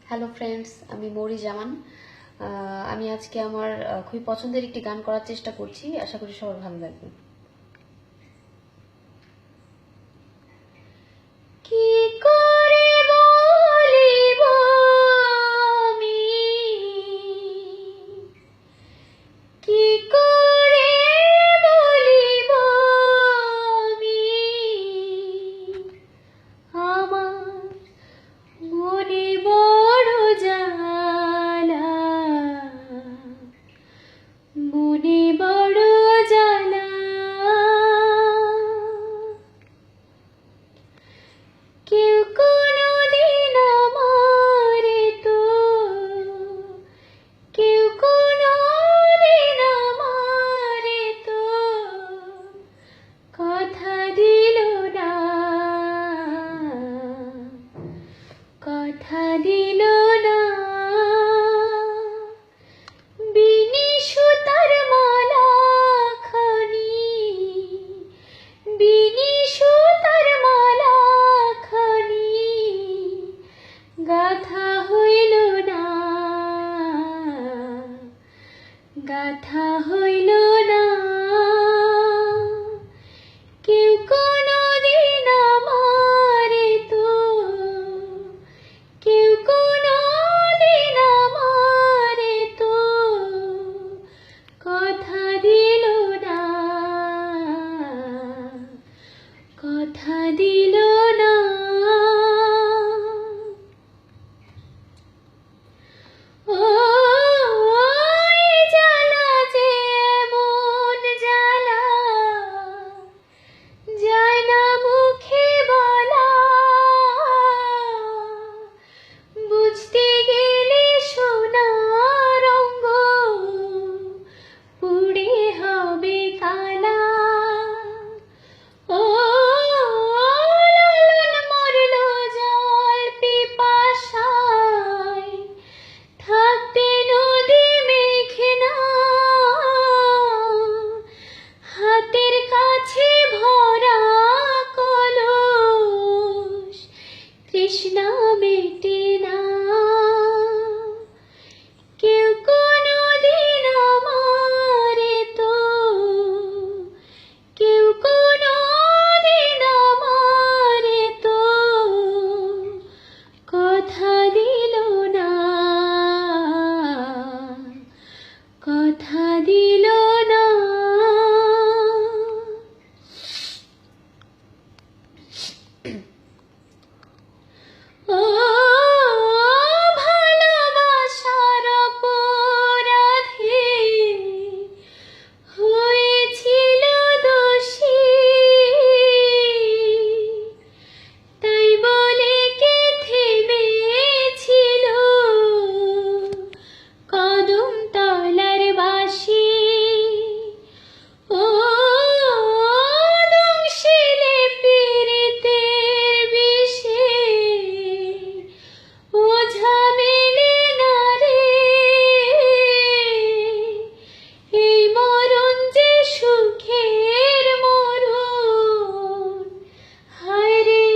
Hello friends, আমি মৌরি জামান। আমি আজকে আমার খুবই পছন্দের একটি গান করার চেষ্টা করছি। আশা করি সবার ভালো লাগবে। কি করে বলিব আমি, কি করে বলিব আমি আমার মনে বড় জ্বালা, মনে বড় জ্বালা। কেউ কোনোদিন আমারে তো, কেউ কোনোদিন আমারে তো কথা দিল না, কথা দিল না। বিনি সুতার মালা খানি, বিনি সুতার মালা খানি গাথা হইল না, গাথা হইল না। কেউ কোনোদিন আমারে তো, কেউ কোনোদিন আমারে তো কথা দিল না, কথা দিল না। ও জ্বালা যে মন জ্বালা, যায় না মুখে বলা, বুঝতে গেলে সোনার রঙ পুড়ে হবে কালা। ও লালন মরল জল পিপাসায়, থাকতে নদী মেঘে না, হাতের কাছে ভরা কলস তৃষ্ণা মেটে না। কেউ কোনোদিন আমারে তো, কেউ কোনোদিন আমারে তো কথা দিল না, কথা দিল না। ও ভালোবাসার অপরাধে হয়েছিল দোষী, তাই বলে কে থেমেছিল কদম তলার বাঁশি। ও দংশিলে পীড়িতের বিষে ওঝা মেলে না রে, এই মরণ যে সুখের মরণ, হায় রে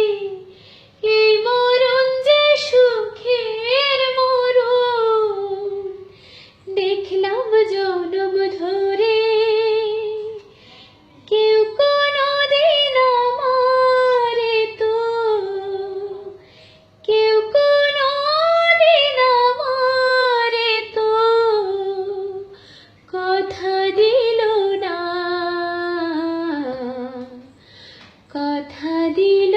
এই মরণ যে সুখের মরণ, দেখলাম জনম ধরে। কেউ কোনোদিন আমারে তো, কেউ কোনোদিন আমারে তো কথা দিল না, কথা দিল